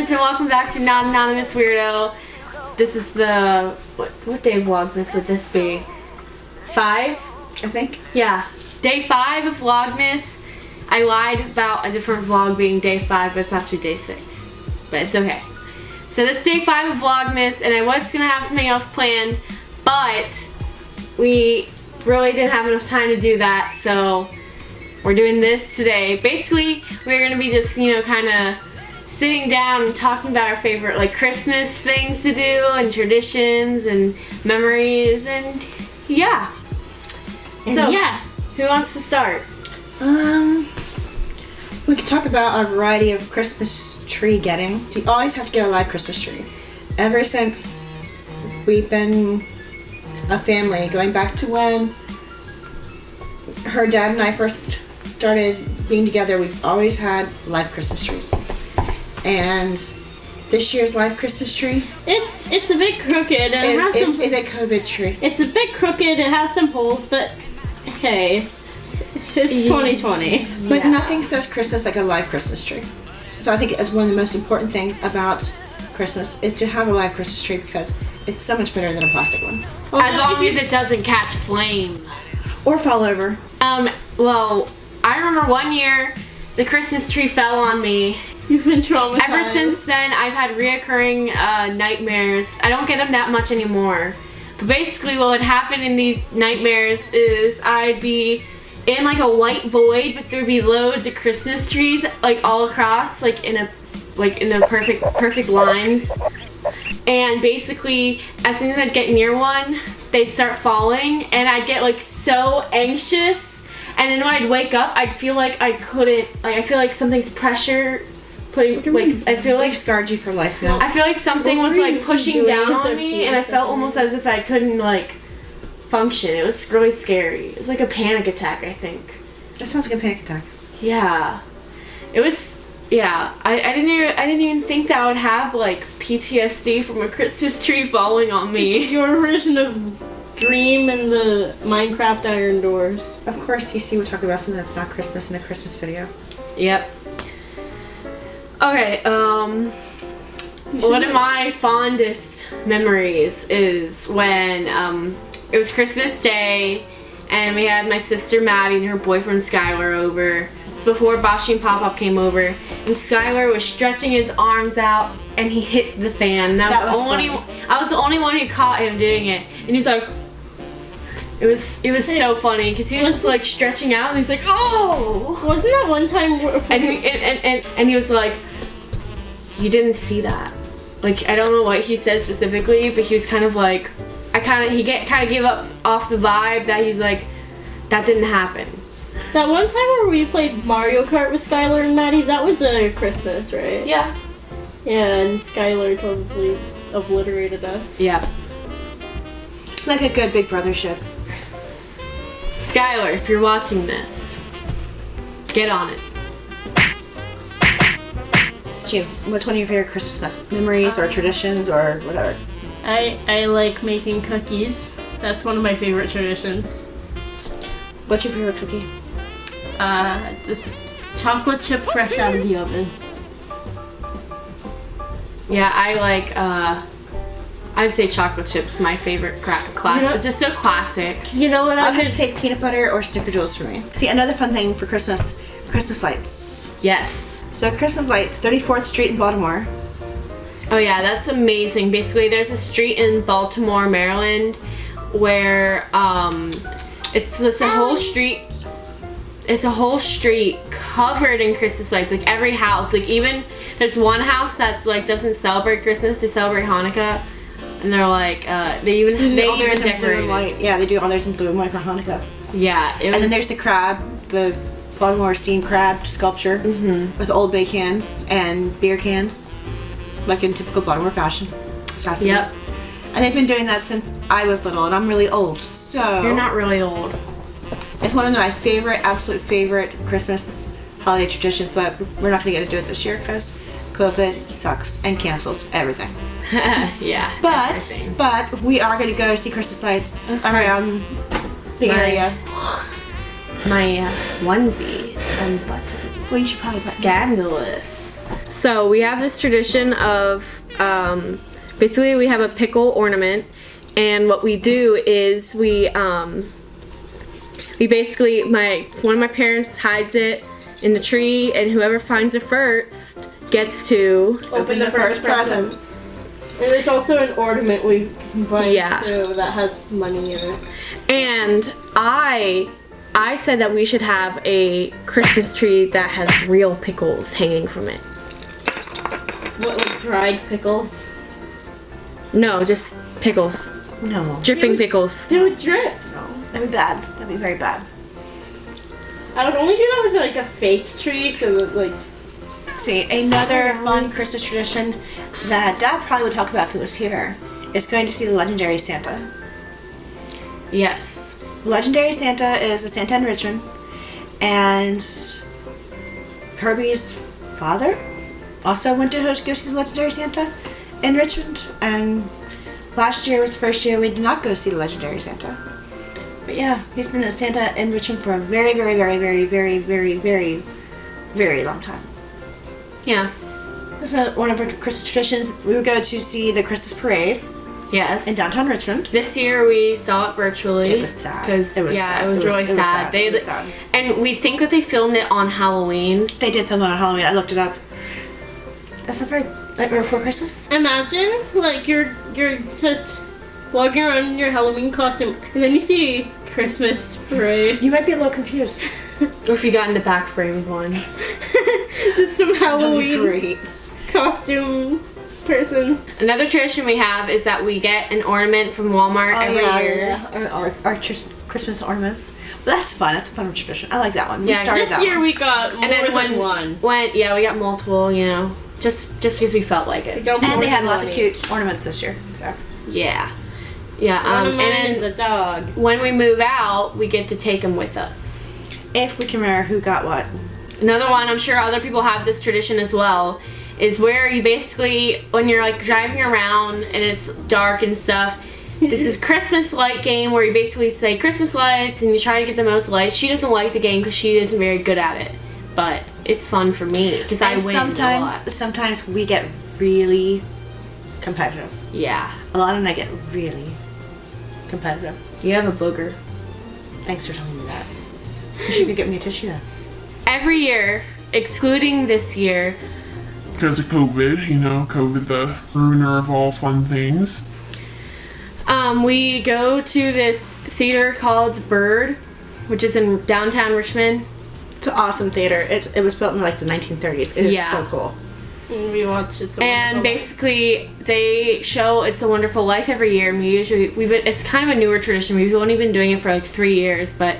friends, and welcome back to Not Anonymous Weirdo. This is the what day of Vlogmas would this be? 5? I think. Yeah, day 5 of Vlogmas. I lied about a different vlog being day 5, but it's actually day 6. But it's okay. So this is day 5 of Vlogmas, and I was gonna have something else planned, but we really didn't have enough time to do that, so we're doing this today. Basically, we're gonna be just, you know, kind of sitting down and talking about our favorite, like, Christmas things to do and traditions and memories, and yeah. Who wants to start? We could talk about a variety of Christmas tree getting. So you always have to get a live Christmas tree. Ever since we've been a family, going back to when her dad and I first started being together, we've always had live Christmas trees. And this year's live Christmas tree, it's a bit crooked. And is a COVID tree. It's a bit crooked. It has some holes, but hey, it's 2020. But nothing says Christmas like a live Christmas tree. So I think it's one of the most important things about Christmas is to have a live Christmas tree because it's so much better than a plastic one. As long as it doesn't catch flame. Or fall over. Well, I remember one year the Christmas tree fell on me. You've been traumatized. Ever since then, I've had reoccurring nightmares. I don't get them that much anymore. But basically what would happen in these nightmares is I'd be in like a white void, but there'd be loads of Christmas trees like all across, like in a perfect lines. And basically, as soon as I'd get near one, they'd start falling, and I'd get like so anxious. And then when I'd wake up, I'd feel like I couldn't, like I feel like something's pressure putting, like I feel like We've scarred you for life now. I feel like something was like pushing down on me, and I felt almost as if I couldn't like function. It was really scary. It was like a panic attack, I think. That sounds like a panic attack. Yeah, it was. Yeah, I didn't even think that I would have like PTSD from a Christmas tree falling on me. Your version of Dream and the Minecraft Iron Doors. Of course, TC would talk about something that's not Christmas in a Christmas video. Yep. Okay, one of my fondest memories is when it was Christmas Day and we had my sister Maddie and her boyfriend Skylar over. It's before Boshi and Pop-Up came over, and Skylar was stretching his arms out and he hit the fan. I was the only one who caught him doing it, and he's like, it was so funny because he was just like stretching out and he's like, oh! Wasn't that one time? And he was like, you didn't see that. Like, I don't know what he said specifically, but he was kind of like, he kind of gave up off the vibe that he's like, that didn't happen. That one time where we played Mario Kart with Skylar and Maddie, that was a Christmas, right? Yeah. Yeah, and Skylar totally obliterated us. Yeah. Like a good big brother should. Skylar, if you're watching this, get on it. What's one of your favorite Christmas memories or traditions or whatever? I like making cookies. That's one of my favorite traditions. What's your favorite cookie? Just chocolate chip fresh out of the oven. Yeah, I like, I'd say chocolate chips, my favorite class. It's just so classic. You know what I would say peanut butter or snickerdoodles for me. See, another fun thing for Christmas lights. Yes. So Christmas lights, 34th Street in Baltimore. Oh yeah, that's amazing. Basically, there's a street in Baltimore, Maryland, where, it's just a whole street. It's a whole street covered in Christmas lights. Like every house, like even there's one house that's like doesn't celebrate Christmas, they celebrate Hanukkah, and they're like they even decorate it. Yeah, they do all theirs in blue and white for Hanukkah. Yeah, and then there's the crab, the Baltimore steamed crab sculpture with old Bay cans and beer cans, like in typical Baltimore fashion. It's fascinating. Yep. And they've been doing that since I was little, and I'm really old, so... You're not really old. It's one of my absolute favorite Christmas holiday traditions, but we're not going to get to do it this year because COVID sucks and cancels everything. Yeah. But we are going to go see Christmas lights around the area. My onesie is unbuttoned. Well, you should probably button. Scandalous. So we have this tradition of basically we have a pickle ornament, and what we do is we basically one of my parents hides it in the tree, and whoever finds it first gets to Open the first present. And there's also an ornament we combined Yeah. too that has money in it. And I said that we should have a Christmas tree that has real pickles hanging from it. What, like dried pickles? No, just pickles. No. Dripping pickles. They would drip. No. That'd be bad. That'd be very bad. I would only do that with like a fake tree, so that like. See, another fun Christmas tradition that Dad probably would talk about if he was here is going to see the Legendary Santa. Yes. Legendary Santa is a Santa in Richmond, and Kirby's father also went to go see the Legendary Santa in Richmond, and last year was the first year we did not go see the Legendary Santa. But yeah, he's been a Santa in Richmond for a very, very, very, very, very, very, very, very long time. Yeah. So one of our Christmas traditions, we would go to see the Christmas parade Yes. in downtown Richmond. This year we saw it virtually. It was sad. Because It was sad. it was really sad. It was sad. And we think that they filmed it on Halloween. They did film it on Halloween. I looked it up. That's a very Nightmare Before Christmas. Imagine like you're just walking around in your Halloween costume, and then you see Christmas parade. You might be a little confused. Or if you got in the back frame one. There's some That'd be Halloween great. costume person. Another tradition we have is that we get an ornament from Walmart every year. Our Christmas ornaments. But that's fun. That's a fun tradition. I like that one. We Yeah, started This that year one. we got more And then than one. we got multiple, just because we felt like We it. got more And they had than lots one of each. cute ornaments this year. So. Yeah. Yeah, One of and mine then is a dog. when we move out, we get to take them with us. If we can remember who got what. Another one, I'm sure other people have this tradition as well, is where you basically, when you're like driving around and it's dark and stuff, this is Christmas light game where you basically say Christmas lights and you try to get the most lights. She doesn't like the game because she isn't very good at it, but it's fun for me because I And win a lot. sometimes we get really competitive. Yeah. Alana and I get really competitive. You have a booger. Thanks for telling me that. You should go get me a tissue then. Every year, excluding this year, Because of COVID, COVID the ruiner of all fun things. we go to this theater called The Bird, which is in downtown Richmond. It's an awesome theater. It was built in like the 1930s. It is Yeah. so cool. And we watched it. And basically, they show It's a Wonderful Life every year, and it's kind of a newer tradition. We've only been doing it for like 3 years, but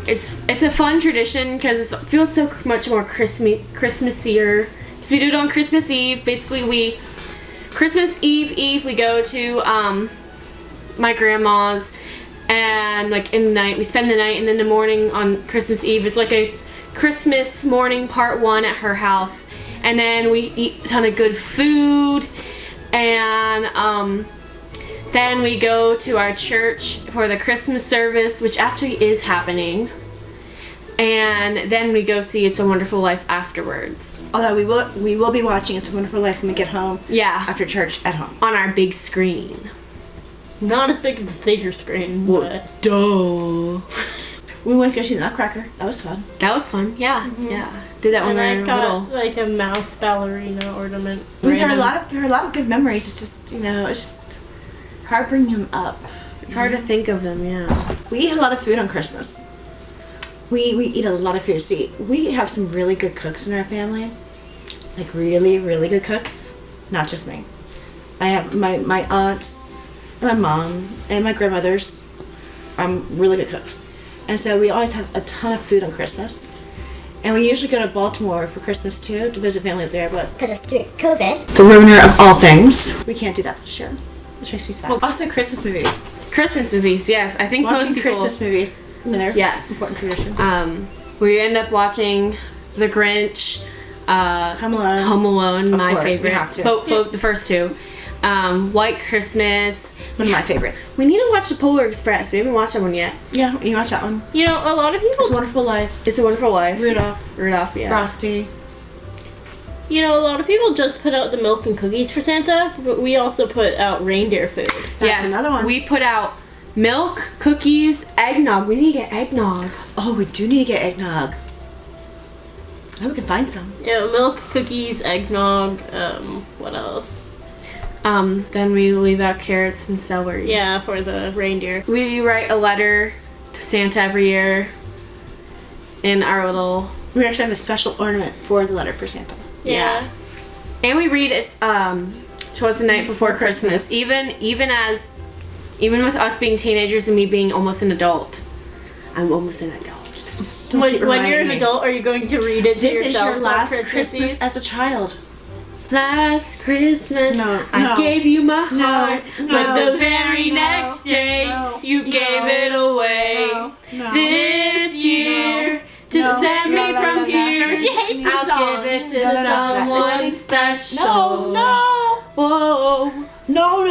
it's a fun tradition because it feels so much more Christmassier. Because we do it on Christmas Eve. Basically, Christmas Eve we go to my grandma's, and like in the night we spend the night, and then the morning on Christmas Eve it's like a Christmas morning part 1 at her house, and then we eat a ton of good food, and then we go to our church for the Christmas service, which actually is happening, and then we go see It's a Wonderful Life afterwards. Although we will be watching It's a Wonderful Life when we get home. Yeah. After church at home. On our big screen. not as big as the theater screen. But Duh. We went to go see the Nutcracker. That was fun. That was fun. Yeah. Yeah. Did that when and we I were got little. like a mouse ballerina ornament. There are a lot of good memories. It's just it's just hard bringing them up. It's hard to think of them, yeah. We eat a lot of food on Christmas. We eat a lot of food. See, we have some really good cooks in our family. Like really, really good cooks. Not just me. I have my aunts and my mom and my grandmothers. Really good cooks. And so we always have a ton of food on Christmas. And we usually go to Baltimore for Christmas too, to visit family up there, but Because it's due to COVID. the ruiner of all things, we can't do that this year. Which makes me sad. Also Christmas movies. Christmas movies, yes. I think Watching most people... Christmas movies. They're Yes. important tradition. We end up watching The Grinch, Home Alone. Home Alone, my course, we favorite. have to. Both the first two. White Christmas. One of my favorites. We need to watch The Polar Express. We haven't watched that one yet. Yeah, you watch that one. You know, a lot of people. It's a Wonderful Life. It's a Wonderful Life. Rudolph. Rudolph, yeah. Frosty. You know, a lot of people just put out the milk and cookies for Santa, but we also put out reindeer food. That's another one. We put out milk, cookies, eggnog. We need to get eggnog. Oh, we do need to get eggnog. Oh, we can find some. Yeah, milk, cookies, eggnog, what else? Then we leave out carrots and celery. Yeah, for the reindeer. We write a letter to Santa every year in our little... We actually have a special ornament for the letter for Santa. Yeah. And we read it towards the night before Christmas. Even with us being teenagers and me being almost an adult. I'm almost an adult. When you're an adult, are you going to read it to This yourself? is your last on Christmas as a child. Last Christmas, No, I no. gave you my heart, no, but the very next day, you gave it away. This year, to save me from tears, She hates the I'll song. give it to No, no, no, someone special. No. Whoa. No.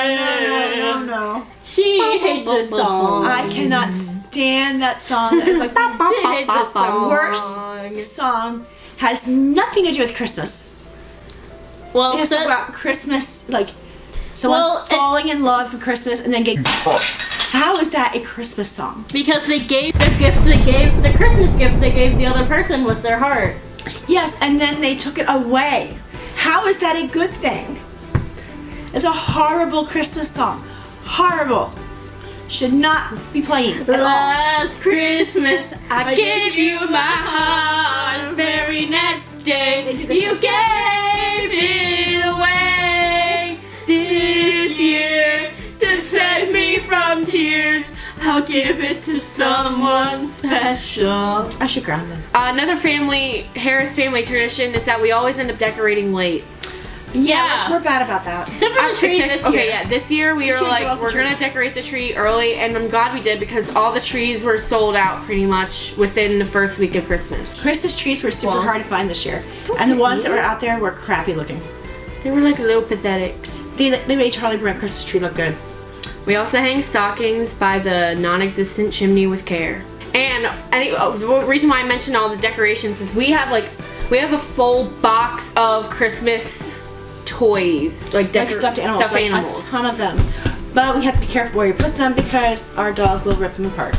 Yeah. No. She hates this song. I cannot stand that song. That is like the She hates this song. worst song. Has nothing to do with Christmas. Well, It has to talk about Christmas, like someone falling in love for Christmas and then getting crushed. How is that a Christmas song? because they gave the Christmas gift they gave the other person was their heart. Yes, and then they took it away. How is that a good thing? It's a horrible Christmas song. Horrible. Should not be playing at all. Last Christmas, I gave you my heart, very next day, They do this you to gave it away. This year, to save me from tears, I'll give it to someone special. I should ground them. Another Harris family tradition is that we always end up decorating late. Yeah. We're bad about that. Except for the tree this year. Okay, yeah, this year we This were year we like, also we're tried. gonna decorate the tree early, and I'm glad we did because all the trees were sold out pretty much within the first week of Christmas. Christmas trees were super Well, hard to find this year. And the ones that were out there were crappy looking. They were like a little pathetic. They made Charlie Brown Christmas tree look good. We also hang stockings by the non-existent chimney with care. And the reason why I mentioned all the decorations is we have a full box of Christmas toys, like Stuffed animals. Stuffed like animals. a ton of them. But we have to be careful where you put them because our dog will rip them apart.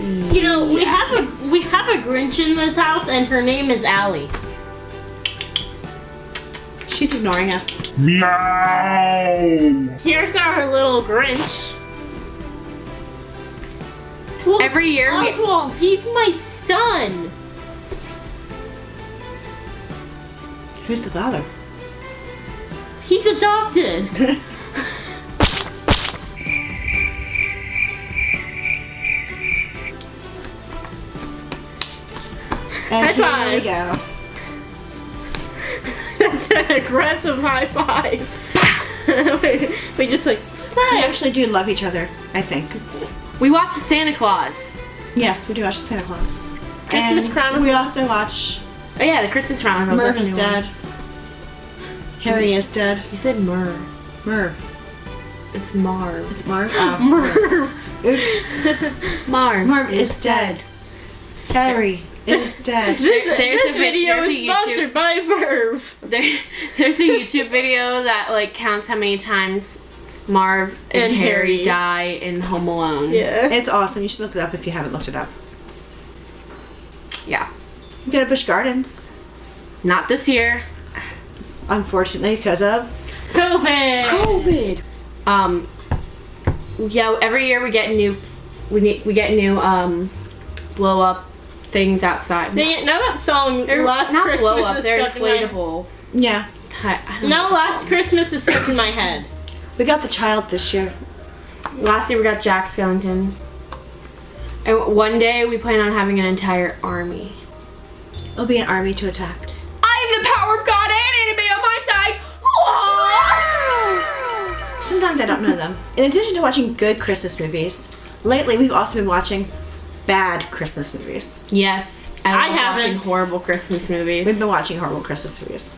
You know, we have a Grinch in this house, and her name is Allie. She's ignoring us. Meow! Here's our little Grinch. Well, Every year we Oswald, he's my son. Who's the father? He's adopted. And High five. here we go. That's an aggressive high five. we just like. We actually do love each other, I think. we watch Santa Claus. Yes, we do watch Santa Claus. Christmas And Chronicles. we also watch Oh yeah, the Christmas Chronicles. Merv that's a is new one. dead. Harry is dead. You said Merv. Merv. It's Marv. It's Marv. Oh. Oops. Marv is dead. Harry is dead. This video there's is a YouTube- sponsored by Verve. There's a YouTube video that like counts how many times Marv and Harry die in Home Alone. Yeah. It's awesome. You should look it up if you haven't looked it up. Yeah. You go to Busch Gardens, Not this year. unfortunately, because of COVID. Yeah. Every year we get new. We get new blow up things outside. Dang it, now that song, Last not Christmas blow up. is They're stuck in my- inflatable. yeah. I don't Now know. Last Christmas is stuck in my head. We got the child this year. Last year we got Jack Skellington. And one day we plan on having an entire army. It'll be an army to attack. I have the power of God and enemy on my side. Sometimes I don't know them. In addition to watching good Christmas movies, lately we've also been watching bad Christmas movies. Yes, I I love watching haven't. horrible Christmas movies. We've been watching horrible Christmas movies.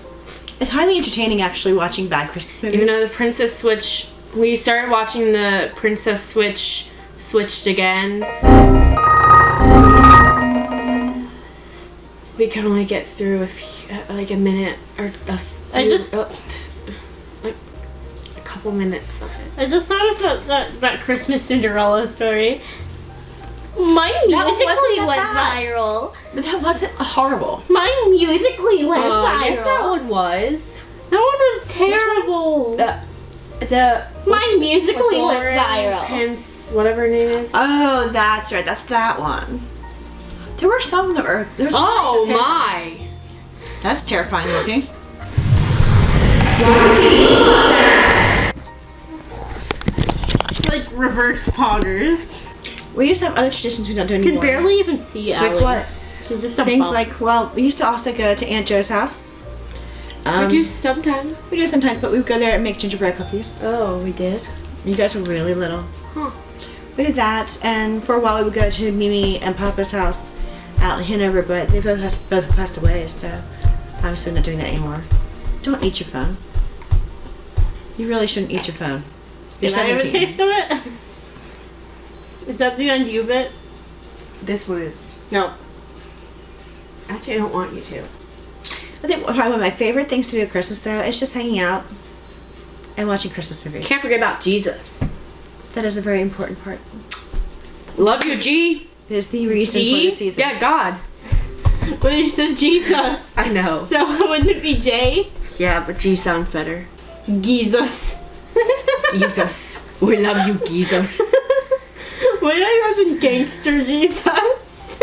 It's highly entertaining actually watching bad Christmas movies. Even though the Princess Switch, we started watching the Princess Switch switched again. we can only get through like a minute or like a couple minutes of it. I just thought of that Christmas Cinderella story. My Musical.ly went viral. But that wasn't horrible. My Musical.ly went viral. Yes, that one was. That one was terrible. My Musical.ly went viral. Pence, whatever her name is. Oh, that's right. That's that one. There were some that were. Oh my! That's terrifying looking. Like reverse poggers. We used to have other traditions we don't do You anymore. can barely even see Allie. Like what? She's just a Things bump. like, well, we used to also go to Aunt Jo's house. We do sometimes. We do sometimes, but we would go there and make gingerbread cookies. Oh, we did? You guys were really little. Huh. We did that, and for a while we would go to Mimi and Papa's house out in Hanover, but they both passed away, so obviously not doing that anymore. Don't eat your phone. You really shouldn't eat your phone. You're Can I have a 17. taste of it? Is that the end you bit? This one is. No. Actually, I don't want you to. I think one of my favorite things to do at Christmas, though, is just hanging out and watching Christmas movies. Can't forget about Jesus. That is a very important part. Love you, G. It is the reason for the season. Yeah, God. But you said Jesus. I know. So wouldn't it be J? Yeah, but G sounds better. Jesus. Jesus. We love you, Jesus. Why did I imagine gangster Jesus?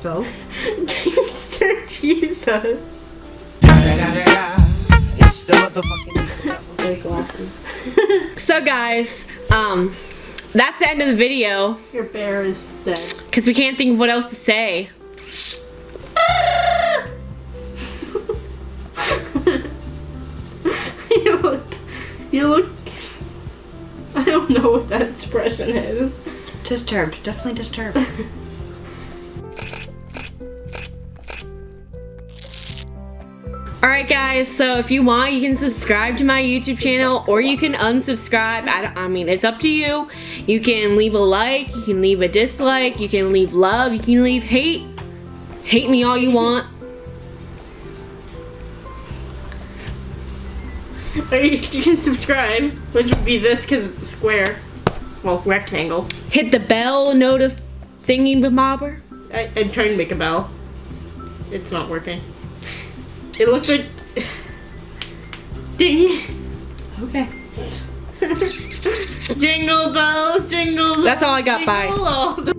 So? Gangster Jesus. It's the motherfucking Glasses. So guys, that's the end of the video Your bear is dead. because we can't think of what else to say. You look. I don't know what that expression is. Disturbed. Definitely disturbed. Alright guys, so if you want, you can subscribe to my YouTube channel or you can unsubscribe. I mean, it's up to you. You can leave a like, you can leave a dislike, you can leave love, you can leave hate. Hate me all you want. Or you can subscribe, which would be this because it's a square. Well, rectangle. Hit the bell thingy bobber. I'm trying to make a bell. It's not working. It looks like. Ding! Okay. Jingle bells, jingle bells. That's all I got, bye. jingle all the